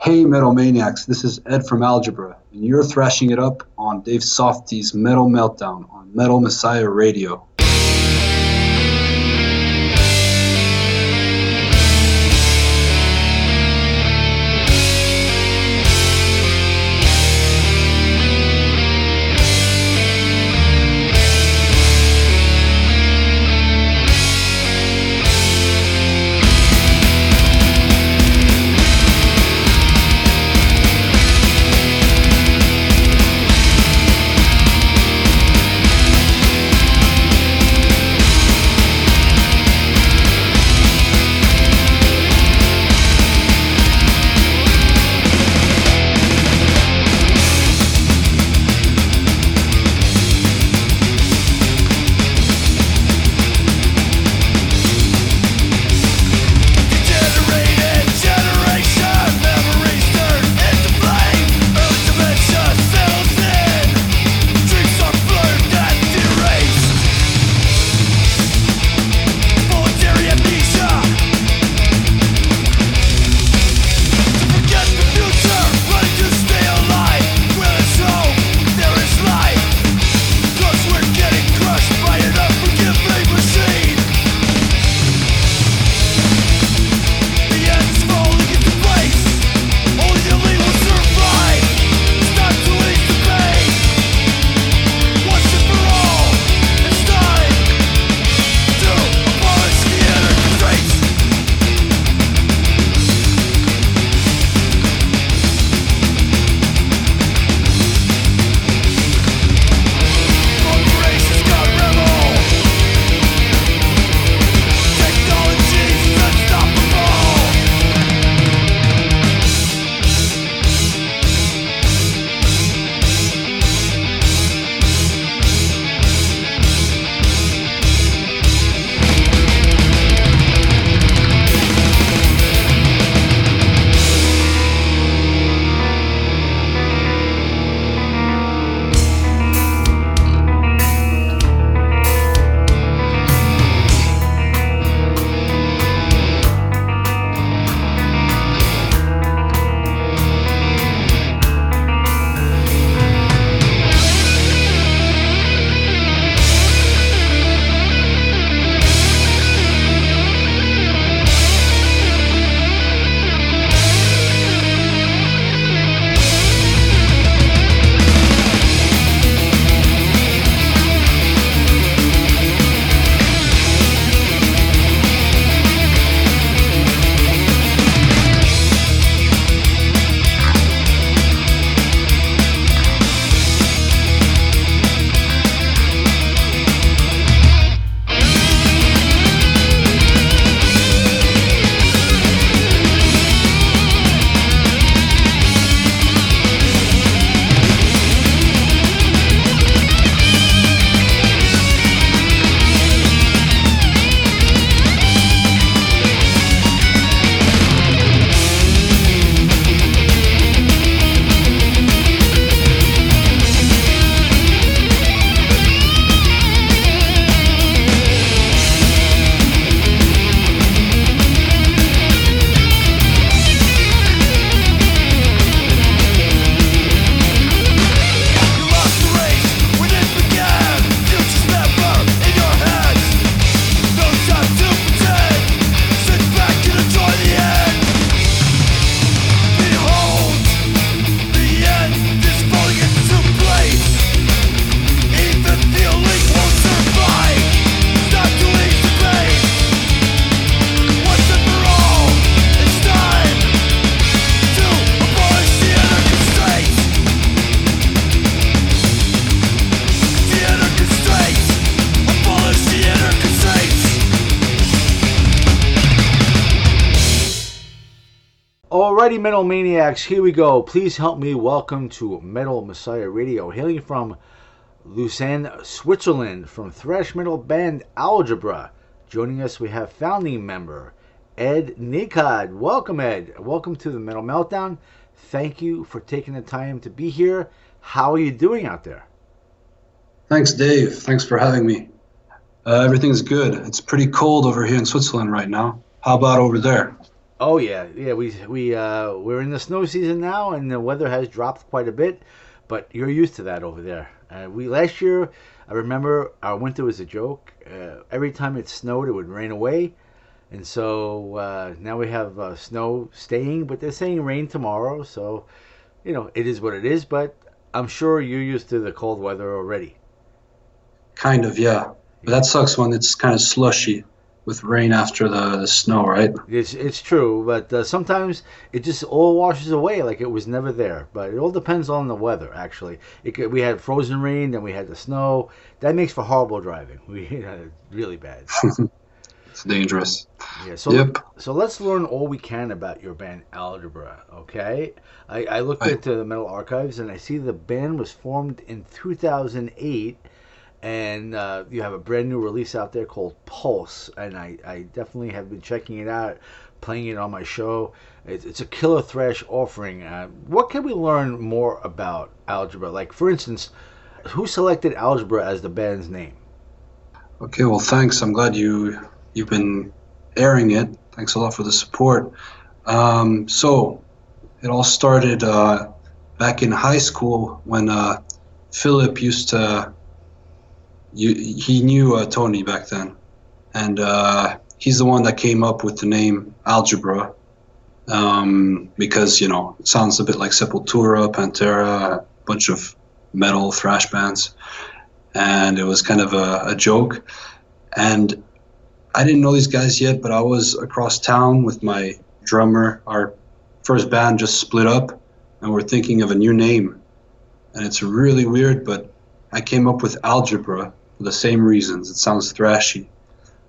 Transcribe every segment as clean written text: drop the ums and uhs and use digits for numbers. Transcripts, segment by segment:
Hey Metal Maniacs, this is Ed from Algebra, and you're thrashing it up on Dave Softees Metal Meltdown on Metal Messiah Radio. Alrighty, Metal Maniacs, here we go. Please help me welcome to Metal Messiah Radio, hailing from Lausanne, Switzerland, from thrash metal band Algebra. Joining us, we have founding member Ed Nicod. Welcome, Ed. Welcome to the Metal Meltdown. Thank you for taking the time to be here. How are you doing out there? Thanks, Dave. Thanks for having me. Everything's good. It's pretty cold over here in Switzerland right now. How about over there? Oh yeah, yeah. We're in the snow season now, and the weather has dropped quite a bit. But you're used to that over there. We last year, I remember our winter was a joke. Every time it snowed, it would rain away, and so now we have snow staying, but they're saying rain tomorrow. So it is what it is. But I'm sure you're used to the cold weather already. Kind of, yeah. But that sucks when it's kind of slushy with rain after the snow, right? It's true, but sometimes it just all washes away like it was never there. But it all depends on the weather, actually. We had frozen rain, then we had the snow. That makes for horrible driving. We had it really bad. It's dangerous. Yeah. So Yep. so let's learn all we can about your band Algebra. Okay. I looked Right. into the Metal Archives and I see the band was formed in 2008. And you have a brand new release out there called Pulse, and I definitely have been checking it out, playing it on my show. It's a killer thrash offering. What can we learn more about Algebra? Like, for instance, who selected Algebra as the band's name? Okay, well, thanks. I'm glad you've been airing it. Thanks a lot for the support. So it all started back in high school when Philip used to. He knew Tony back then, and he's the one that came up with the name Algebra, because it sounds a bit like Sepultura, Pantera, a bunch of metal thrash bands, and it was kind of a joke. And I didn't know these guys yet, but I was across town with my drummer. Our first band just split up, and we're thinking of a new name, and it's really weird, but I came up with Algebra for the same reasons. It sounds thrashy,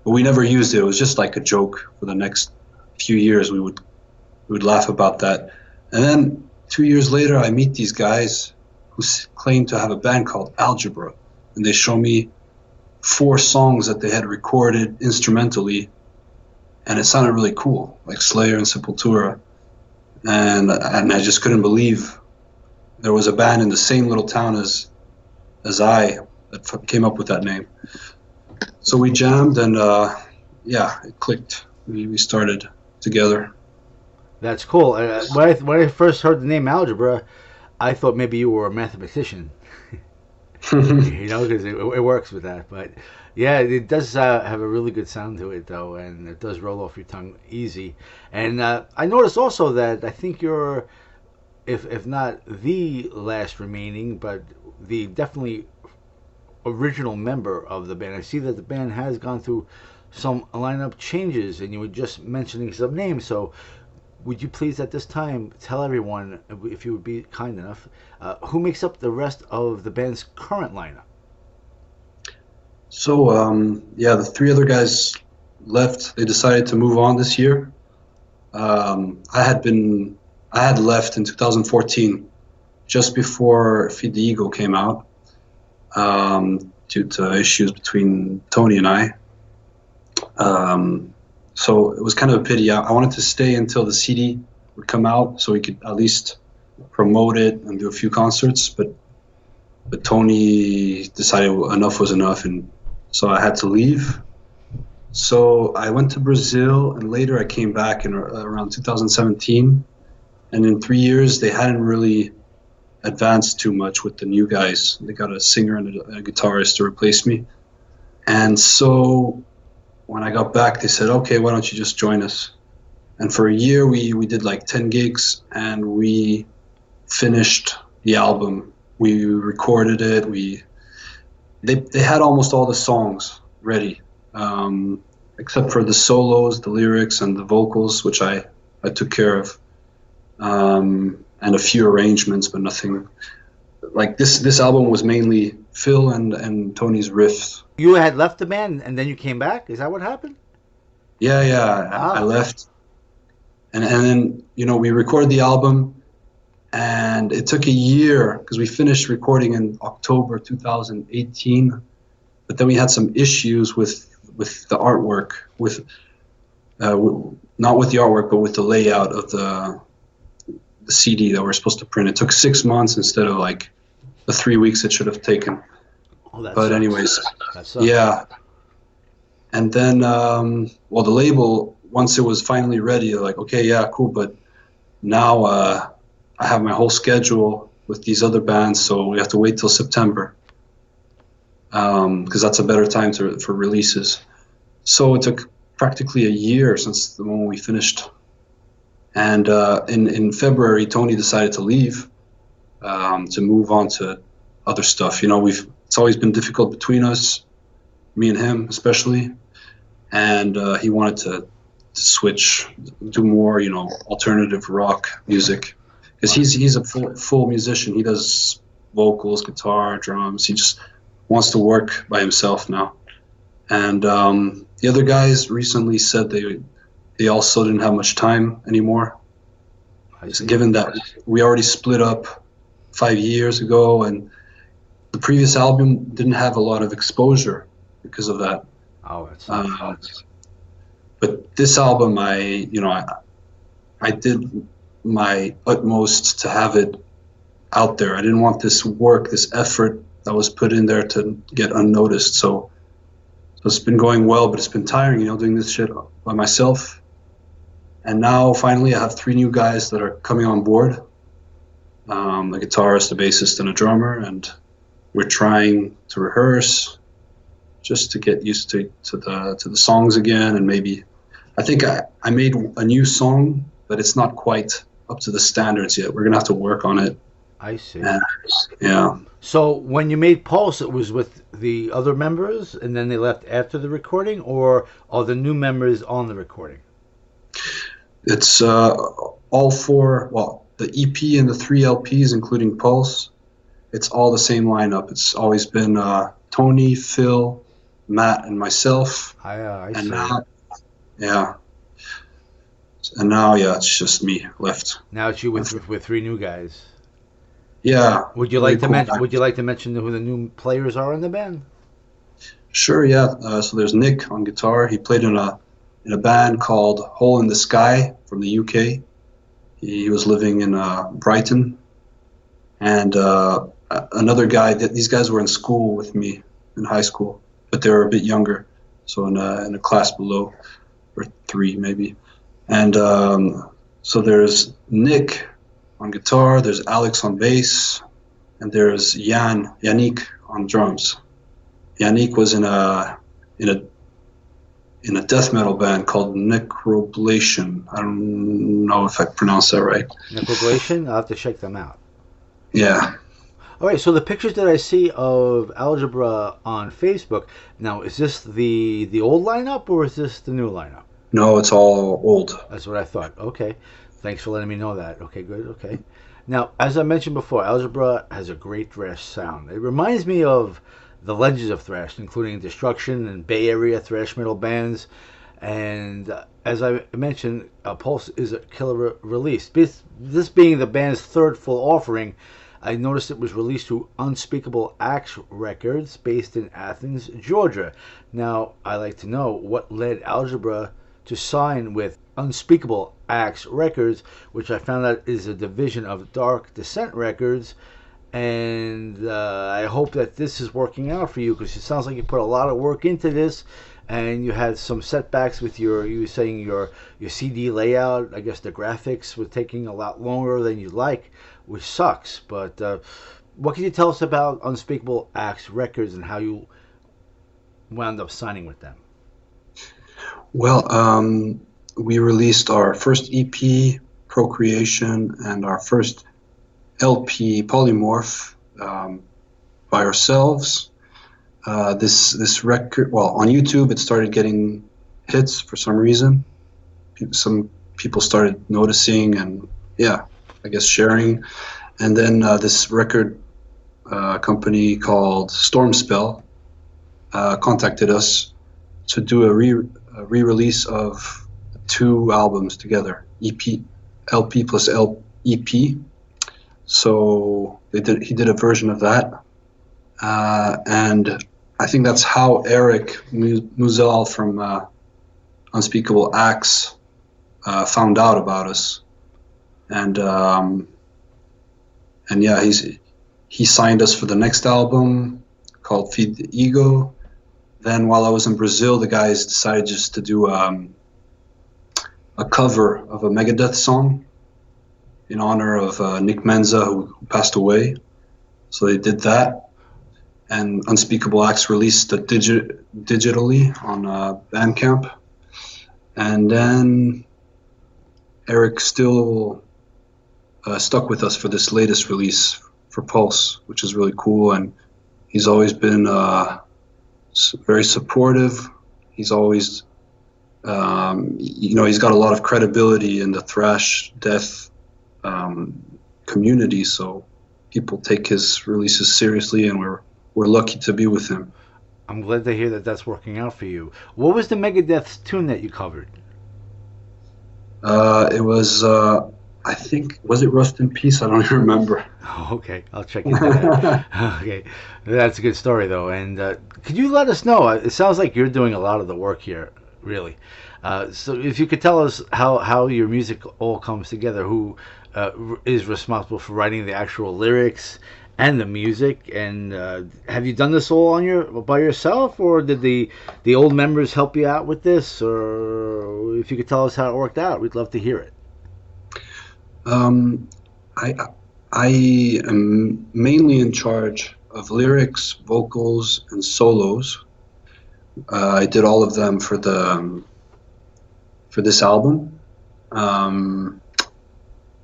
but we never used it. It was just like a joke. For the next few years, we would laugh about that. And then 2 years later, I meet these guys who claim to have a band called Algebra, and they show me 4 songs that they had recorded instrumentally, and it sounded really cool, like Slayer and Sepultura. And I just couldn't believe there was a band in the same little town as I that came up with that name. So we jammed, and it clicked. We started together. That's cool. When I first heard the name Algebra, I thought maybe you were a mathematician. Because it works with that. But yeah, it does have a really good sound to it, though, and it does roll off your tongue easy. And I noticed also that I think you're, if not the last remaining, but the definitely original member of the band. I see that the band has gone through some lineup changes, and you were just mentioning some names. So would you please at this time tell everyone, if you would be kind enough, who makes up the rest of the band's current lineup? So the 3 other guys left. They decided to move on this year. I had left in 2014, just before Feed the Ego came out, due to issues between Tony and I. So it was kind of a pity. I wanted to stay until the CD would come out so we could at least promote it and do a few concerts. But Tony decided enough was enough, and so I had to leave. So I went to Brazil, and later I came back in around 2017. And in 3 years, they hadn't really advanced too much with the new guys. They got a singer and a guitarist to replace me. And so when I got back, they said, okay, why don't you just join us? And for a year, we did like 10 gigs, and we finished the album. We recorded it. They had almost all the songs ready, except for the solos, the lyrics, and the vocals, which I took care of, and a few arrangements, but nothing. Like this album was mainly Phil and Tony's riffs. You had left the band and then you came back? Is that what happened? Yeah. Wow. I left. And then, we recorded the album, and it took a year because we finished recording in October 2018. But then we had some issues with the artwork, not with the artwork, but with the layout of the CD that we're supposed to print. It took 6 months instead of like the 3 weeks it should have taken. Oh, that but sucks. anyways, That sucks. yeah. And then, the label once it was finally ready, like, okay, yeah, cool, but now I have my whole schedule with these other bands, so we have to wait till September, because that's a better time for releases. So it took practically a year since the moment we finished. And in February, Tony decided to leave, to move on to other stuff. It's always been difficult between us, me and him especially, and he wanted to switch, do more, alternative rock music, because he's a full musician. He does vocals, guitar, drums. He just wants to work by himself now. And the other guys recently said they also didn't have much time anymore, given that we already split up 5 years ago, and the previous album didn't have a lot of exposure because of that. Oh, that's but this album, I did my utmost to have it out there. I didn't want this work, this effort that was put in there to get unnoticed. So it's been going well, but it's been tiring, doing this shit by myself. And now finally I have 3 new guys that are coming on board. A guitarist, a bassist, and a drummer, and we're trying to rehearse just to get used to the songs again. And maybe, I think I made a new song, but it's not quite up to the standards yet. We're gonna have to work on it. I see. And, yeah. So when you made Pulse, it was with the other members, and then they left after the recording, or are the new members on the recording? It's all 4, well, the EP and the 3 LPs, including Pulse, it's all the same lineup. It's always been Tony, Phil, Matt, and myself. I and see. Now, yeah. And now, it's just me left. Now it's you with 3 new guys. Yeah. Would you like to mention? Would you like to mention who the new players are in the band? Sure. Yeah. So there's Nick on guitar. He played in a band called Hole in the Sky from the UK. He was living in Brighton. And another guy. These guys were in school with me in high school, but they were a bit younger, so in a class below, or 3 maybe. And so there's Nick on guitar, there's Alex on bass, and there's Yannick on drums. Yannick was in a death metal band called Necroblation. I don't know if I pronounced that right. Necroblation? I'll have to check them out. Yeah. All right, so the pictures that I see of Algebra on Facebook, now is this the old lineup or is this the new lineup? No, it's all old. That's what I thought. Okay. Thanks for letting me know that. Okay, good. Okay. Now, as I mentioned before, Algebra has a great thrash sound. It reminds me of the legends of thrash, including Destruction and Bay Area thrash metal bands. And as I mentioned, Pulse is a killer release. This being the band's 3rd full offering, I noticed it was released through Unspeakable Axe Records, based in Athens, Georgia. Now, I'd like to know what led Algebra to sign with Unspeakable Axe Records, which I found out is a division of Dark Descent Records. And I hope that this is working out for you, because it sounds like you put a lot of work into this, and you had some setbacks with your CD layout. I guess the graphics were taking a lot longer than you'd like, which sucks. But what can you tell us about Unspeakable Axe Records and how you wound up signing with them? Well, we released our first EP, Procreation, and our first LP, Polymorph, by ourselves. This record, well, on YouTube, it started getting hits for some reason. Some people started noticing and, I guess sharing. And then this record company called Stormspell contacted us to do a re-release of 2 albums together, LP plus EP. So he did a version of that, and I think that's how Eric Muzel from Unspeakable Axe found out about us, and yeah, he signed us for the next album called Feed the Ego. Then while I was in Brazil, the guys decided just to do a cover of a Megadeth song in honor of Nick Menza, who passed away. So they did that, and Unspeakable Axe released it digitally on Bandcamp. And then Eric still stuck with us for this latest release for Pulse, which is really cool. And he's always been very supportive. He's always, he's got a lot of credibility in the thrash death community. So people take his releases seriously, and we're lucky to be with him. I'm glad to hear that that's working out for you. What was the Megadeth tune that you covered? It was, I think, was it Rust in Peace? I don't even remember. Oh, okay, I'll check into that. Okay, that's a good story, though. And could you let us know? It sounds like you're doing a lot of the work here, really. So if you could tell us how your music all comes together, who is responsible for writing the actual lyrics and the music, and have you done this all by yourself, or did the old members help you out with this? Or if you could tell us how it worked out, we'd love to hear it. I am mainly in charge of lyrics, vocals, and solos. I did all of them for this album,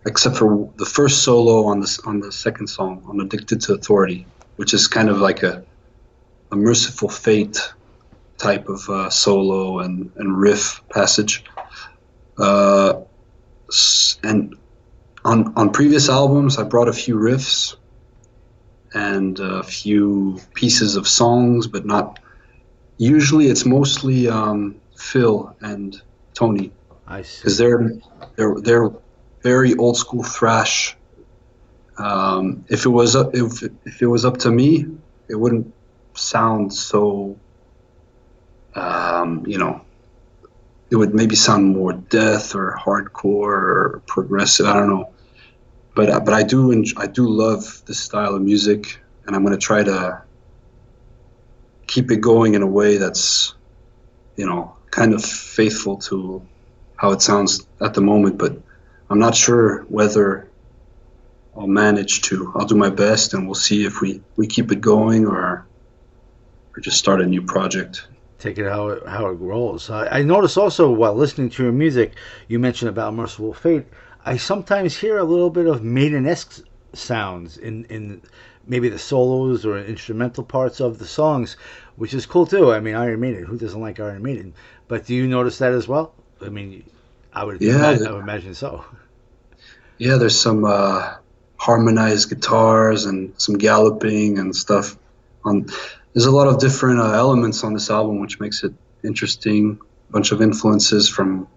except for the first solo on the second song, on Addicted to Authority, which is kind of like a Merciful Fate type of solo and riff passage. And on previous albums, I brought a few riffs and a few pieces of songs, but not. Usually, it's mostly Phil and Tony, because they're very old school thrash. If it was up to me, it wouldn't sound so. It would maybe sound more death or hardcore or progressive. I don't know, but I do love this style of music, and I'm going to try to keep it going in a way that's, kind of faithful to how it sounds at the moment. But I'm not sure whether I'll manage to. I'll do my best, and we'll see if we keep it going or just start a new project. Take it how it rolls. I notice also while listening to your music, you mentioned about Merciful Fate. I sometimes hear a little bit of Maiden-esque sounds in maybe the solos or instrumental parts of the songs, which is cool too. I mean, Iron Maiden. Who doesn't like Iron Maiden? But do you notice that as well? I mean, I would imagine so. Yeah, there's some harmonized guitars and some galloping and stuff. There's a lot of different elements on this album, which makes it interesting. A bunch of influences from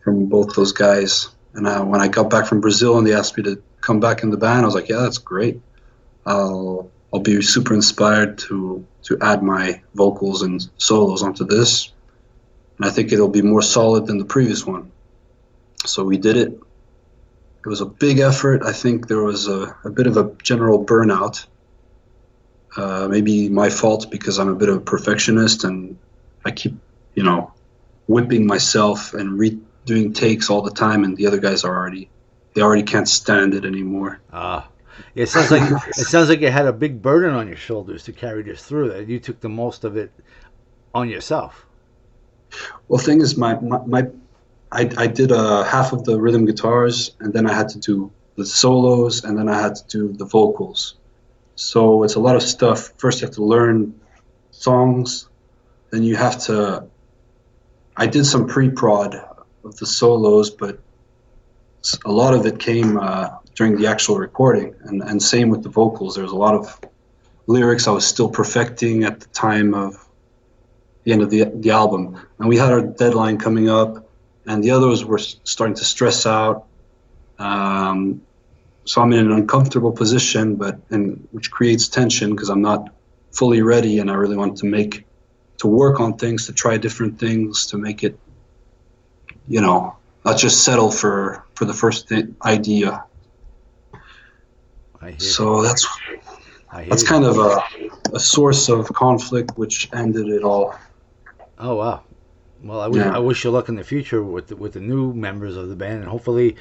both those guys. And when I got back from Brazil and they asked me to come back in the band, I was like, yeah, that's great. I'll be super inspired to add my vocals and solos onto this. And I think it'll be more solid than the previous one. So we did it. It was a big effort. I think there was a bit of a general burnout. Maybe my fault because I'm a bit of a perfectionist and I keep, whipping myself and redoing takes all the time, and the other guys already can't stand it anymore. It sounds like you had a big burden on your shoulders to carry this through. That you took the most of it on yourself. Well, the thing is, I did half of the rhythm guitars, and then I had to do the solos, and then I had to do the vocals. So it's a lot of stuff. First you have to learn songs, then you have to. I did some pre-prod of the solos, but a lot of it came during the actual recording, and same with the vocals. There's a lot of lyrics I was still perfecting at the time of the end of the album, and we had our deadline coming up, and the others were starting to stress out. So I'm in an uncomfortable position, which creates tension because I'm not fully ready, and I really want to work on things, to try different things, to make it, not just settle for the first idea. So that's kind of a source of conflict, which ended it all. Oh wow! Well, I wish you luck in the future with the new members of the band, and hopefully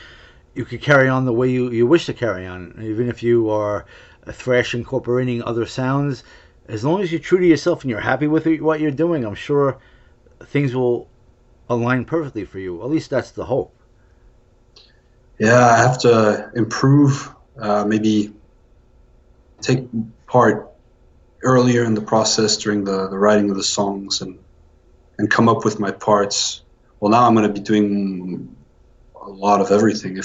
you could carry on the way you wish to carry on, even if you are a thrash incorporating other sounds. As long as you're true to yourself and you're happy with what you're doing, I'm sure things will align perfectly for you. At least that's the hope. Yeah, I have to improve, maybe take part earlier in the process during the writing of the songs and come up with my parts. Well, now I'm going to be doing a lot of everything.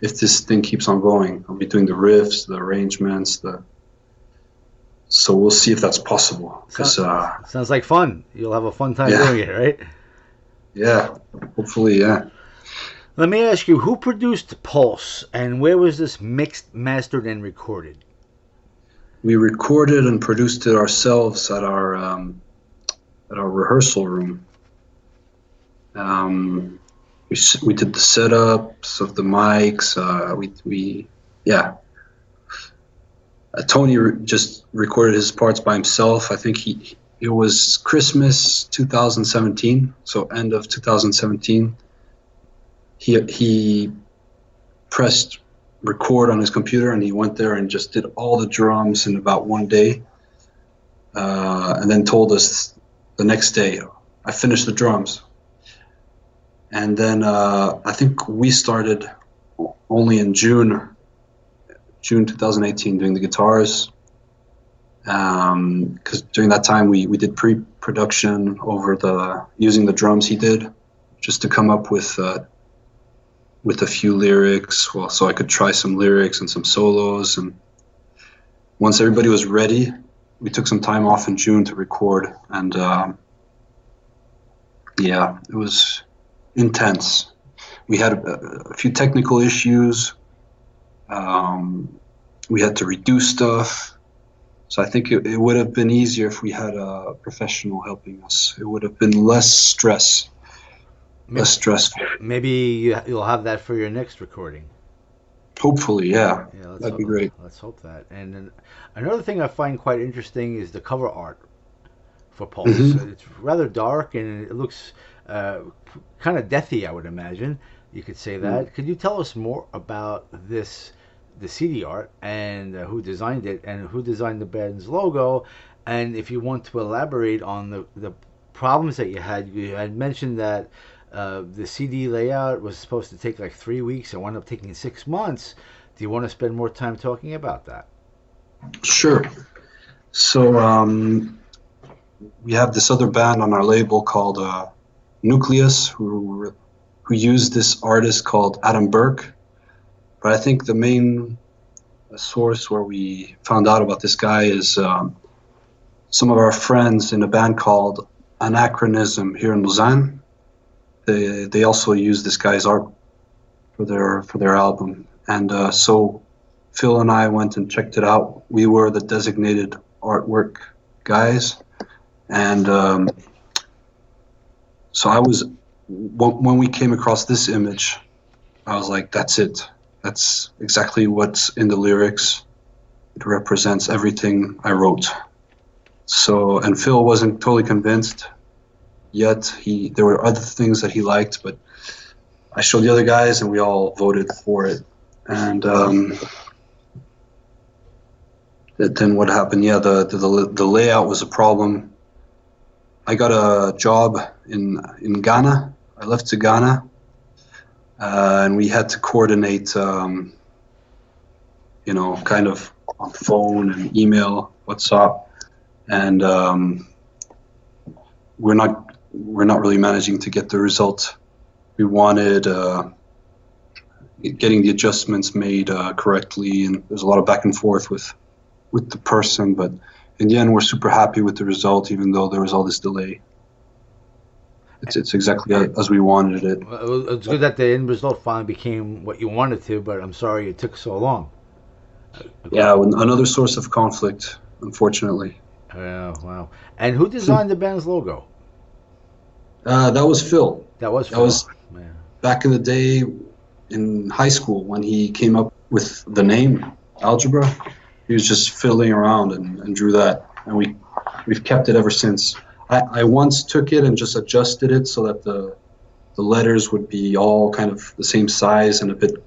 If this thing keeps on going, I'll be doing the riffs, the arrangements, so we'll see if that's possible. Sounds like fun. You'll have a fun time doing it, right? Yeah, hopefully, yeah. Let me ask you, who produced Pulse, and where was this mixed, mastered, and recorded? We recorded and produced it ourselves at our rehearsal room. We did the setups of the mics. Tony just recorded his parts by himself. I think it was Christmas 2017, so end of 2017. He pressed record on his computer, and he went there and just did all the drums in about one day, and then told us the next day, I finished the drums. And then I think we started only in June 2018 doing the guitars, because during that time we did pre-production using the drums he did, just to come up with a few lyrics, so I could try some lyrics and some solos. And once everybody was ready, we took some time off in June to record, and it was intense. We had a few technical issues. We had to redo stuff. So I think it would have been easier if we had a professional helping us. It would have been less stress. Less stressful. Maybe you'll have that for your next recording. Hopefully, yeah. That'd be great. Let's hope that. And then another thing I find quite interesting is the cover art for Pulse. Mm-hmm. It's rather dark, and it looks kind of deathy, I would imagine. You could say that. Could you tell us more about the CD art, and who designed it, and who designed the band's logo? And if you want to elaborate on the problems that you had mentioned that the CD layout was supposed to take like 3 weeks and wound up taking 6 months. Do you want to spend more time talking about that? Sure. So we have this other band on our label called Nucleus, who used this artist called Adam Burke. But I think the main source where we found out about this guy is some of our friends in a band called Anachronism here in Lausanne. They also use this guy's art for their album, and so Phil and I went and checked it out. We were the designated artwork guys, and so when we came across this image, I was like, that's it. That's exactly what's in the lyrics. It represents everything I wrote. So, and Phil wasn't totally convinced yet. There were other things that he liked, but I showed the other guys and we all voted for it. And then what happened? Yeah, the layout was a problem. I got a job in Ghana. I left to Ghana, and we had to coordinate, kind of on phone and email, WhatsApp, and we're not really managing to get the result we wanted. Getting the adjustments made correctly, and there's a lot of back and forth with the person, but in the end we're super happy with the result, even though there was all this delay. It's exactly as we wanted it. Well, it's good that the end result finally became what you wanted to, but I'm sorry it took so long. Yeah, another source of conflict, unfortunately. Oh, wow. And who designed the band's logo? That was Phil. That was Man. Back in the day in high school when he came up with the name Algebra. He was just fiddling around and drew that, and we've kept it ever since. I once took it and just adjusted it so that the letters would be all kind of the same size and a bit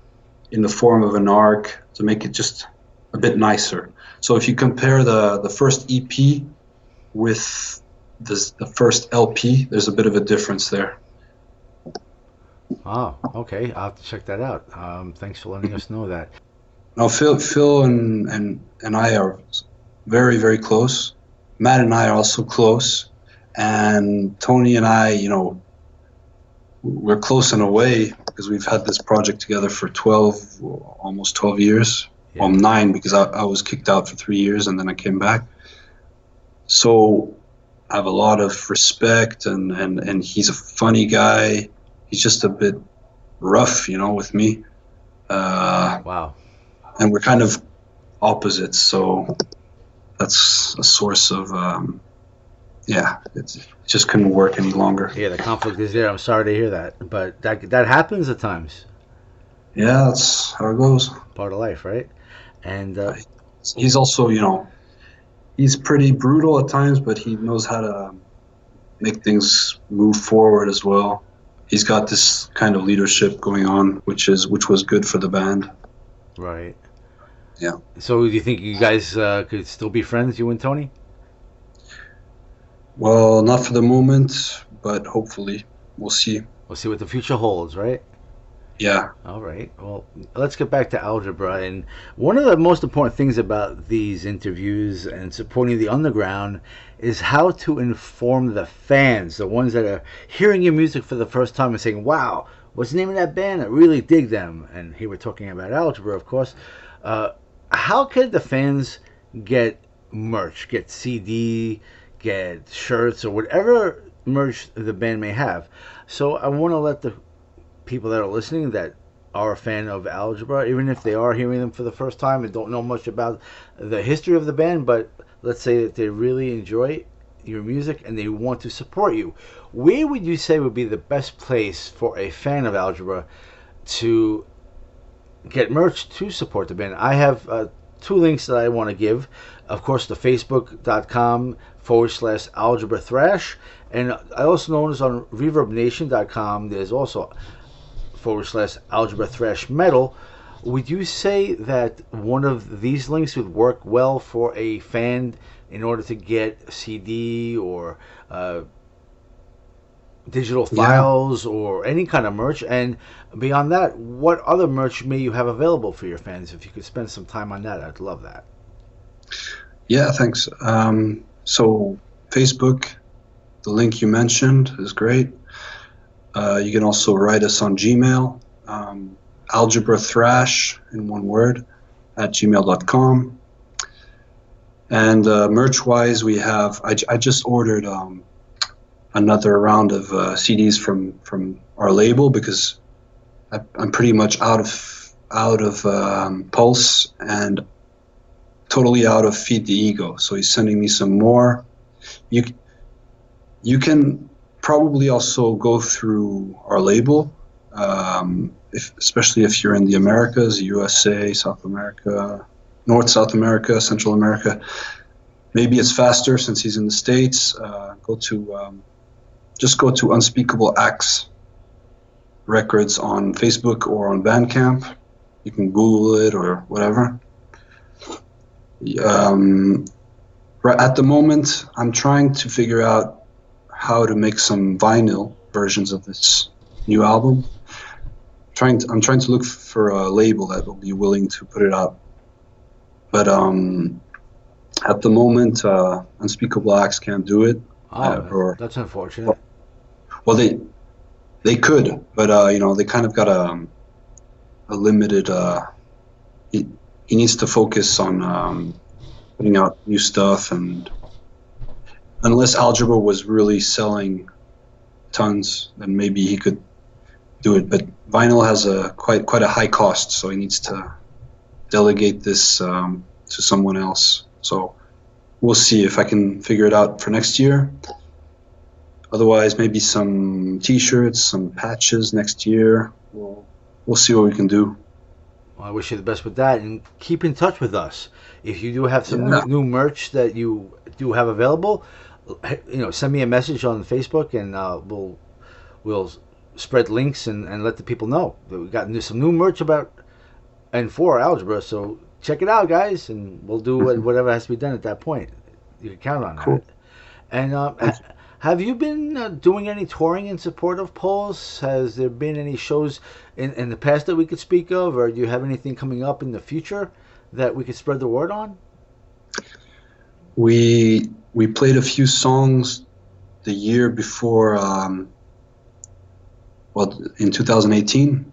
in the form of an arc to make it just a bit nicer. So if you compare the first EP with the first LP, there's a bit of a difference there. Oh, okay. I'll have to check that out. Thanks for letting us know that. Now, Phil and I are very, very close. Matt and I are also close. And Tony and I, you know, we're close in a way because we've had this project together for almost 12 years. Yeah. Well, 9 because I was kicked out for 3 years and then I came back. So I have a lot of respect and he's a funny guy. He's just a bit rough, you know, with me. Wow. And we're kind of opposites, so that's a source of, it just couldn't work any longer. Yeah, the conflict is there. I'm sorry to hear that, but that happens at times. Yeah, that's how it goes. Part of life, right? And he's also, you know, he's pretty brutal at times, but he knows how to make things move forward as well. He's got this kind of leadership going on, which was good for the band. Right. Yeah. So do you think you guys could still be friends, you and Tony? Well, not for the moment, but hopefully. We'll see. We'll see what the future holds, right? Yeah. All right. Well, let's get back to Algebra. And one of the most important things about these interviews and supporting the underground is how to inform the fans, the ones that are hearing your music for the first time and saying, wow, what's the name of that band? I really dig them. And here we're talking about Algebra, of course. How could the fans get merch, get CD, get shirts, or whatever merch the band may have? So I want to let the people that are listening that are a fan of Algebra, even if they are hearing them for the first time and don't know much about the history of the band, but let's say that they really enjoy your music and they want to support you, where would you say would be the best place for a fan of Algebra to get merch to support the band? I have 2 links that I want to give. Of course, the facebook.com/Algebra Thrash, and I also noticed on ReverbNation.com there's also /Algebra Thrash Metal. Would you say that one of these links would work well for a fan in order to get a CD or digital files or any kind of merch? And beyond that, what other merch may you have available for your fans? If you could spend some time on that, I'd love that. Yeah, thanks. So Facebook, the link you mentioned is great. You can also write us on Gmail, Algebra Thrash in one word @gmail.com. And merch-wise, we have. I just ordered another round of CDs from our label because I'm pretty much out of Pulse and totally out of Feed the Ego. So he's sending me some more. You can probably also go through our label, especially if you're in the Americas, USA, South America, North South America, Central America. Maybe it's faster since he's in the States. Just go to Unspeakable Axe Records on Facebook or on Bandcamp. You can Google it or whatever. At the moment, I'm trying to figure out how to make some vinyl versions of this new album. I'm trying to look for a label that will be willing to put it out. But at the moment, Unspeakable Axe can't do it. That's unfortunate. Well, they could, but they kind of got a limited. He needs to focus on putting out new stuff, and unless Algebra was really selling tons, then maybe he could do it. But vinyl has quite a high cost, so he needs to delegate this to someone else. So we'll see if I can figure it out for next year. Otherwise, maybe some T-shirts, some patches next year. We'll see what we can do. Well, I wish you the best with that, and keep in touch with us. If you do have some new merch that you do have available, send me a message on Facebook, and we'll spread links and let the people know that we got some new merch about and for Algebra. So check it out, guys, and we'll do whatever has to be done at that point. You can count on that. And have you been doing any touring in support of Pulse? Has there been any shows in the past that we could speak of, or do you have anything coming up in the future that we could spread the word on? We played a few songs the year before, in 2018,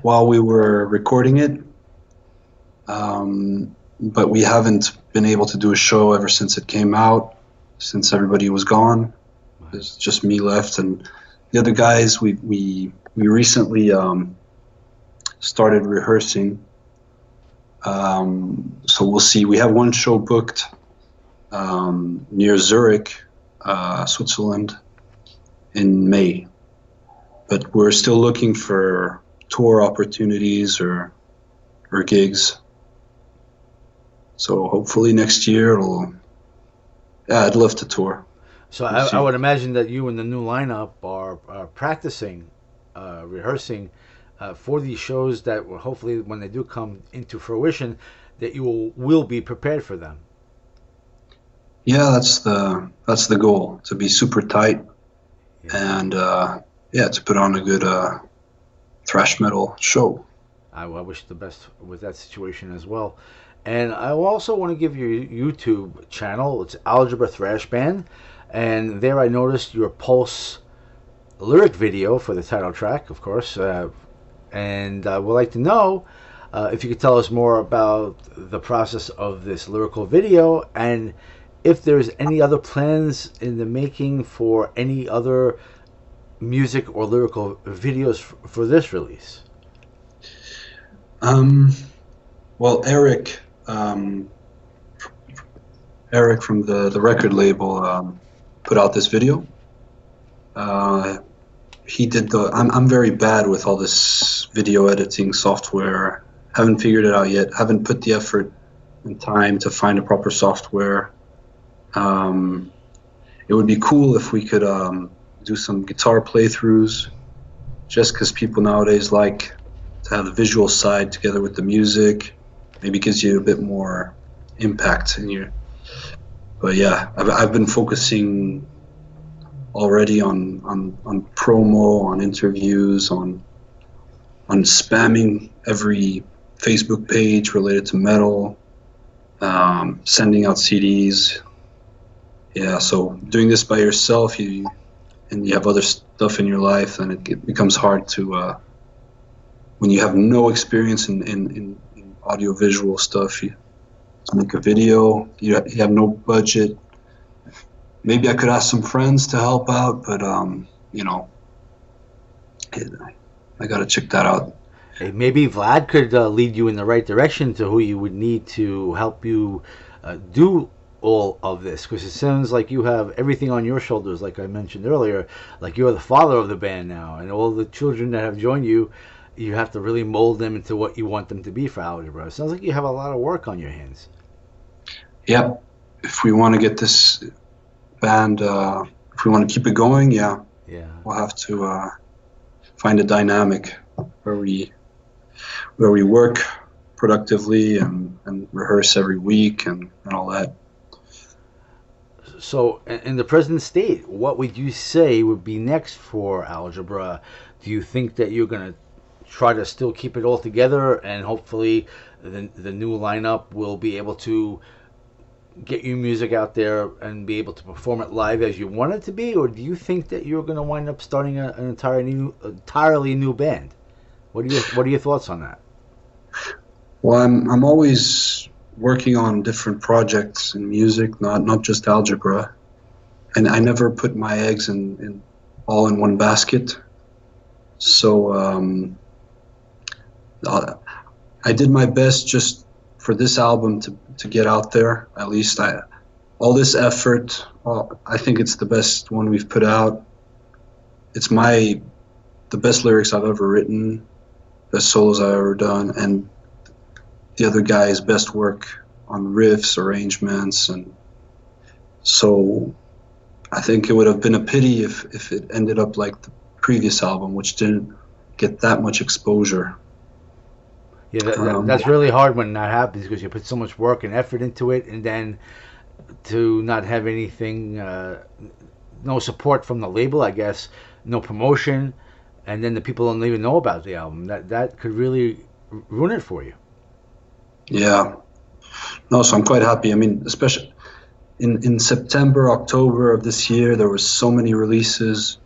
while we were recording it. But we haven't been able to do a show ever since it came out, since everybody was gone. There's just me left, and the other guys, we recently started rehearsing. So we'll see. We have one show booked near Zurich, Switzerland, in May. But we're still looking for tour opportunities or gigs. So hopefully next year I'd love to tour. So I would imagine that you and the new lineup are practicing, rehearsing for these shows that will hopefully, when they do come into fruition, that you will be prepared for them. Yeah, that's the goal, to be super tight, and to put on a good thrash metal show. I wish the best with that situation as well. And I also want to give you a YouTube channel. It's Algebra Thrash Band. And there I noticed your Pulse lyric video for the title track, of course. And I would like to know if you could tell us more about the process of this lyrical video, and if there's any other plans in the making for any other music or lyrical videos for this release. Well, Eric from the record label put out this video. He did I'm very bad with all this video editing software. Haven't figured it out yet. Haven't put the effort and time to find a proper software. It would be cool if we could do some guitar playthroughs, just because people nowadays like to have the visual side together with the music. Maybe gives you a bit more impact in your. But yeah, I've been focusing already on promo, on interviews, on spamming every Facebook page related to metal, sending out CDs. Yeah, so doing this by yourself, and you have other stuff in your life, then it becomes hard to, when you have no experience in audio-visual stuff, to make a video, you have no budget. Maybe I could ask some friends to help out, but, I got to check that out. Hey, maybe Vlad could lead you in the right direction to who you would need to help you do all of this, because it sounds like you have everything on your shoulders, like I mentioned earlier. Like you're the father of the band now, and all the children that have joined you, you have to really mold them into what you want them to be for Algebra. It sounds like you have a lot of work on your hands. Yep. If we want to get this band, if we want to keep it going, we'll have to find a dynamic where we work productively and rehearse every week and all that. So, in the present state, what would you say would be next for Algebra? Do you think that you're going to try to still keep it all together, and hopefully the new lineup will be able to get your music out there and be able to perform it live as you want it to be? Or do you think that you're going to wind up starting an entirely new band? What are your thoughts on that? Well, I'm always working on different projects in music, not just Algebra, and I never put my eggs in all in one basket. So I did my best just for this album to get out there. At least all this effort. I think it's the best one we've put out. It's the best lyrics I've ever written, best solos I've ever done, and the other guy's best work on riffs, arrangements, and so I think it would have been a pity if it ended up like the previous album, which didn't get that much exposure. Yeah, that's really hard when that happens because you put so much work and effort into it, and then to not have anything, no support from the label, I guess, no promotion, and then the people don't even know about the album. That could really ruin it for you. Yeah. No, so I'm quite happy. I mean, especially in September, October of this year, there was so many releases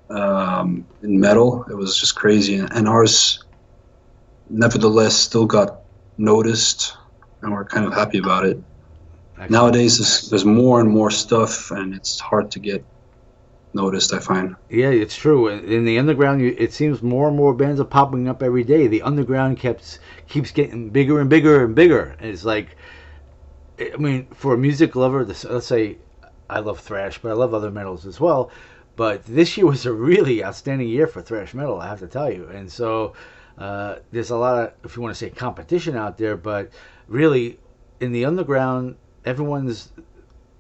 in metal. It was just crazy. And ours, nevertheless, still got noticed, and we're kind of happy about it. Excellent. Nowadays, there's more and more stuff, and it's hard to get noticed, I find. Yeah, it's true. In the underground, it seems more and more bands are popping up every day. The underground keeps getting bigger and bigger and bigger. And it's like, I mean, for a music lover, let's say I love thrash, but I love other metals as well. But this year was a really outstanding year for thrash metal, I have to tell you. And so there's a lot of, if you want to say, competition out there. But really, in the underground, everyone's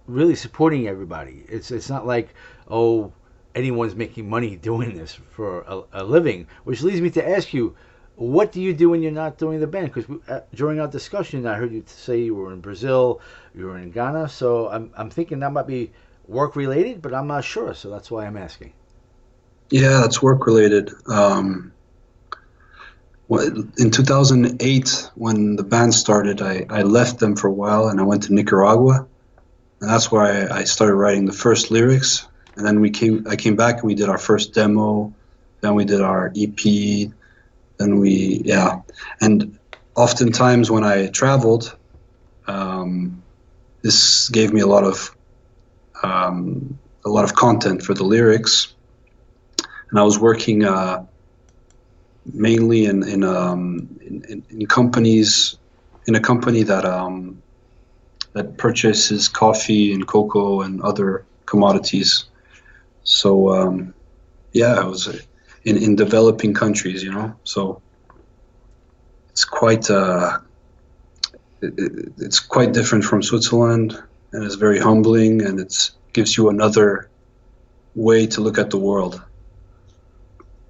really supporting everybody. It's not like, oh, anyone's making money doing this for a living, which leads me to ask you, what do you do when you're not doing the band? Because during our discussion, I heard you say you were in Brazil, you were in Ghana, so I'm thinking that might be work-related, but I'm not sure, so that's why I'm asking. Yeah, that's work-related. In 2008, when the band started, I left them for a while, and I went to Nicaragua, and that's where I started writing the first lyrics. And then I came back and we did our first demo, then we did our EP, and oftentimes when I traveled, this gave me a lot of content for the lyrics, and I was working mainly in companies, in a company that purchases coffee and cocoa and other commodities. So it was in developing countries, So it's quite different from Switzerland, and it's very humbling, and it gives you another way to look at the world.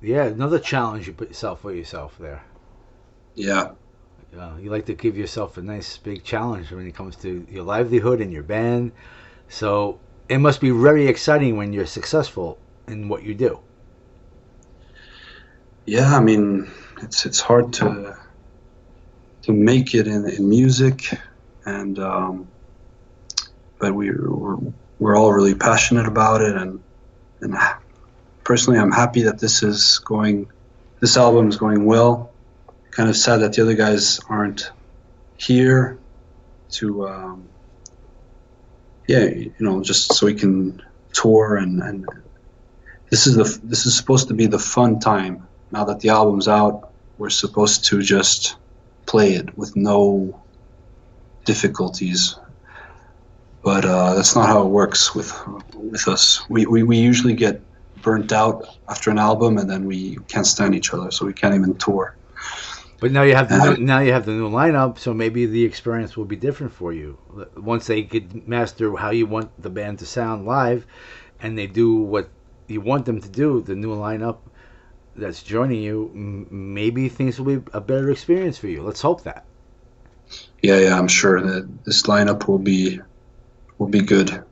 Yeah, another challenge you put for yourself there. Yeah. You like to give yourself a nice big challenge when it comes to your livelihood and your band. So it must be very exciting when you're successful in what you do. Yeah, I mean, it's hard to make it in music, and but we're all really passionate about it, and personally, I'm happy that this album is going well. Kind of sad that the other guys aren't here to just so we can tour, and this is supposed to be the fun time. Now that the album's out, we're supposed to just play it with no difficulties. But that's not how it works with us. We usually get burnt out after an album, and then we can't stand each other, so we can't even tour. But now you have the new lineup, so maybe the experience will be different for you. Once they could master how you want the band to sound live, and they do what you want them to do, the new lineup that's joining you, maybe things will be a better experience for you. Let's hope that. Yeah, I'm sure that this lineup will be good.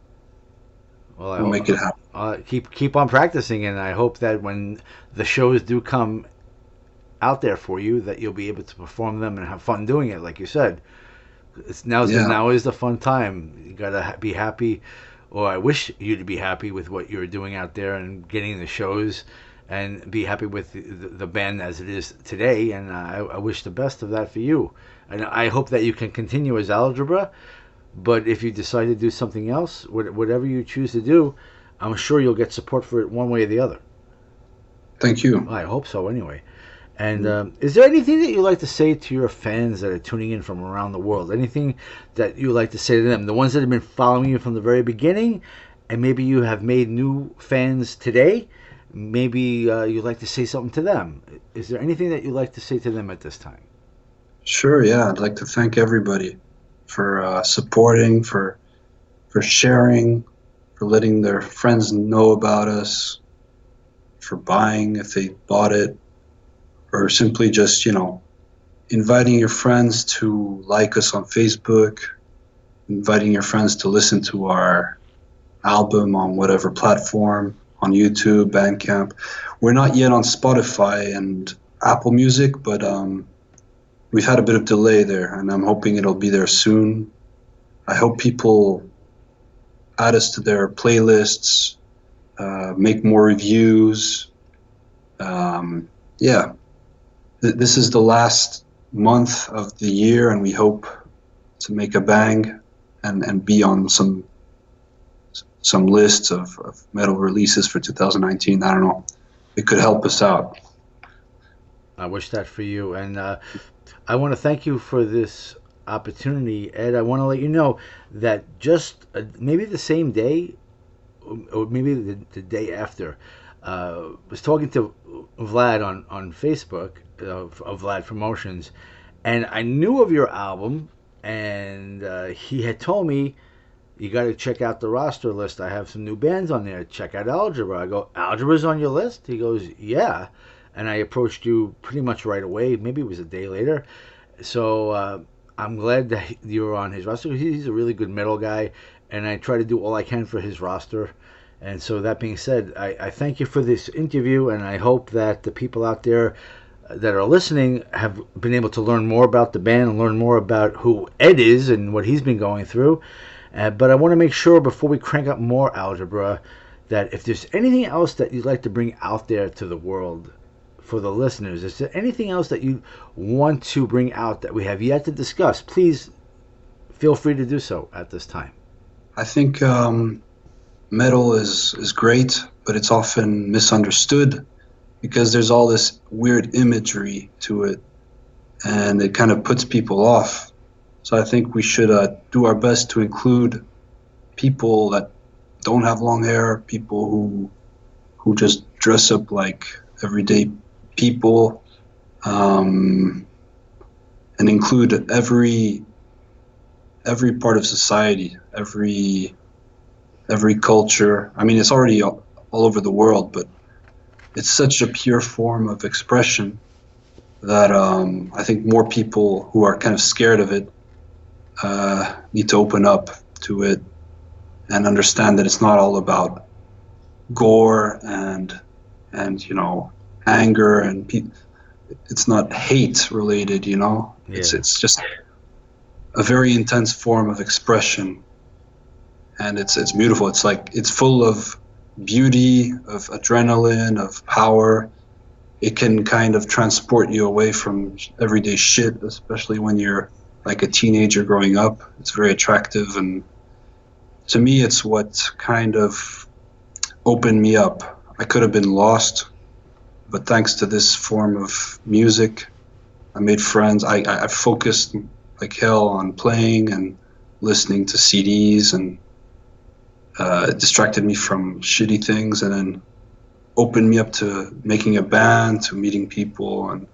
Well, we'll make it happen. Keep on practicing, and I hope that when the shows do come out there for you, that you'll be able to perform them and have fun doing it, like you said. Now is the fun time. You gotta be happy, or I wish you to be happy with what you're doing out there and getting the shows, and be happy with the band as it is today. And I wish the best of that for you, and I hope that you can continue as Algebra. But if you decide to do something else, whatever you choose to do, I'm sure you'll get support for it one way or the other. Thank you. I hope so, anyway. And is there anything that you like to say to your fans that are tuning in from around the world? Anything that you like to say to them? The ones that have been following you from the very beginning, and maybe you have made new fans today. Maybe you'd like to say something to them. Is there anything that you'd like to say to them at this time? Sure, yeah. I'd like to thank everybody for supporting, for sharing, for letting their friends know about us, for buying if they bought it, or simply just, inviting your friends to like us on Facebook, inviting your friends to listen to our album on whatever platform, on YouTube, Bandcamp. We're not yet on Spotify and Apple Music, but we've had a bit of delay there, and I'm hoping it'll be there soon. I hope people add us to their playlists, make more reviews. This is the last month of the year, and we hope to make a bang and be on some lists of metal releases for 2019. I don't know. It could help us out. I wish that for you, and I want to thank you for this opportunity, Ed. I want to let you know that just maybe the same day, or maybe the day after, was talking to Vlad on Facebook of Vlad Promotions, and I knew of your album, and he had told me, you got to check out the roster list. I have some new bands on there. Check out Algebra. I go, Algebra's on your list? He goes, yeah. And I approached you pretty much right away. Maybe it was a day later. So I'm glad that you were on his roster. He's a really good metal guy, and I try to do all I can for his roster. And so that being said, I thank you for this interview, and I hope that the people out there that are listening have been able to learn more about the band and learn more about who Ed is and what he's been going through. But I want to make sure before we crank up more Algebra that if there's anything else that you'd like to bring out there to the world for the listeners, is there anything else that you want to bring out that we have yet to discuss? Please feel free to do so at this time. I think metal is great, but it's often misunderstood because there's all this weird imagery to it, and it kind of puts people off. So I think we should do our best to include people that don't have long hair, people who just dress up like everyday people, and include every part of society, every culture. I mean, it's already all over the world, but it's such a pure form of expression that I think more people who are kind of scared of it need to open up to it and understand that it's not all about gore and anger and it's not hate related. Yeah. It's just a very intense form of expression, and it's beautiful. It's like it's full of beauty, of adrenaline, of power. It can kind of transport you away from everyday shit, especially when you're like a teenager growing up. It's very attractive, and to me it's what kind of opened me up. I could have been lost, but thanks to this form of music, I made friends. I focused like hell on playing and listening to CDs, and it distracted me from shitty things, and then opened me up to making a band, to meeting people, and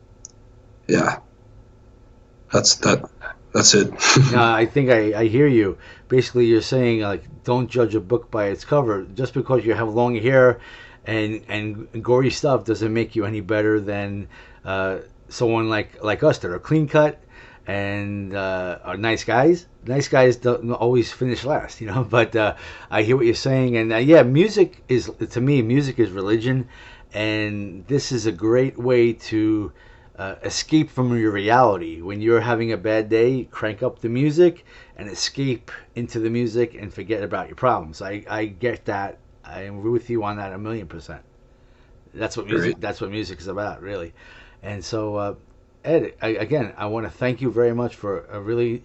yeah, that's it. I think I hear you. Basically, you're saying, like, don't judge a book by its cover. Just because you have long hair and gory stuff doesn't make you any better than someone like us that are clean cut and are nice guys. Nice guys don't always finish last, But I hear what you're saying, and music is, to me, music is religion, and this is a great way to escape from your reality. When you're having a bad day, crank up the music and escape into the music and forget about your problems. I get that. I am with you on that 1,000,000%. That's what music. Great. That's what music is about, really. And so, Ed, I want to thank you very much for a really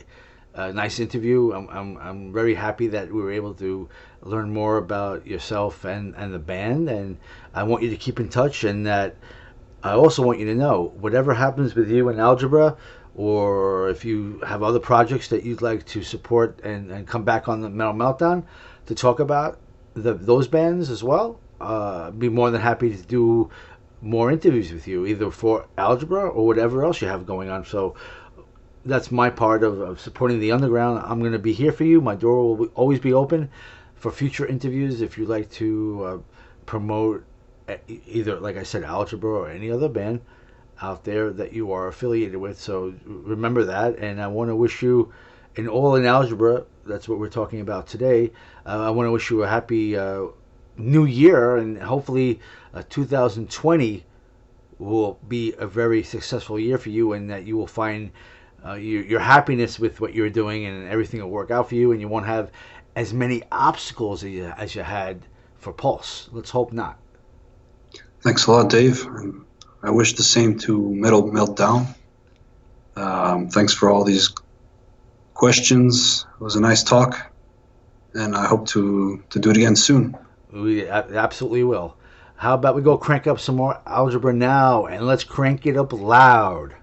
nice interview. I'm very happy that we were able to learn more about yourself and the band, and I want you to keep in touch, and that I also want you to know, whatever happens with you and Algebra, or if you have other projects that you'd like to support and come back on the Metal Meltdown to talk about those bands as well, I'd be more than happy to do more interviews with you, either for Algebra or whatever else you have going on. So that's my part of supporting the underground. I'm going to be here for you. My door will always be open. for future interviews, if you'd like to promote either, like I said, Algebra or any other band out there that you are affiliated with. So remember that, and I want to wish you, in all in Algebra, that's what we're talking about today, I want to wish you a happy new year, and hopefully 2020 will be a very successful year for you, and that you will find your happiness with what you're doing, and everything will work out for you, and you won't have as many obstacles as you had for Pulse. Let's hope not. Thanks a lot, Dave. I wish the same to Metal Meltdown. Thanks for all these questions. It was a nice talk, and I hope to do it again soon. We absolutely will. How about we go crank up some more Algebra now, and let's crank it up loud.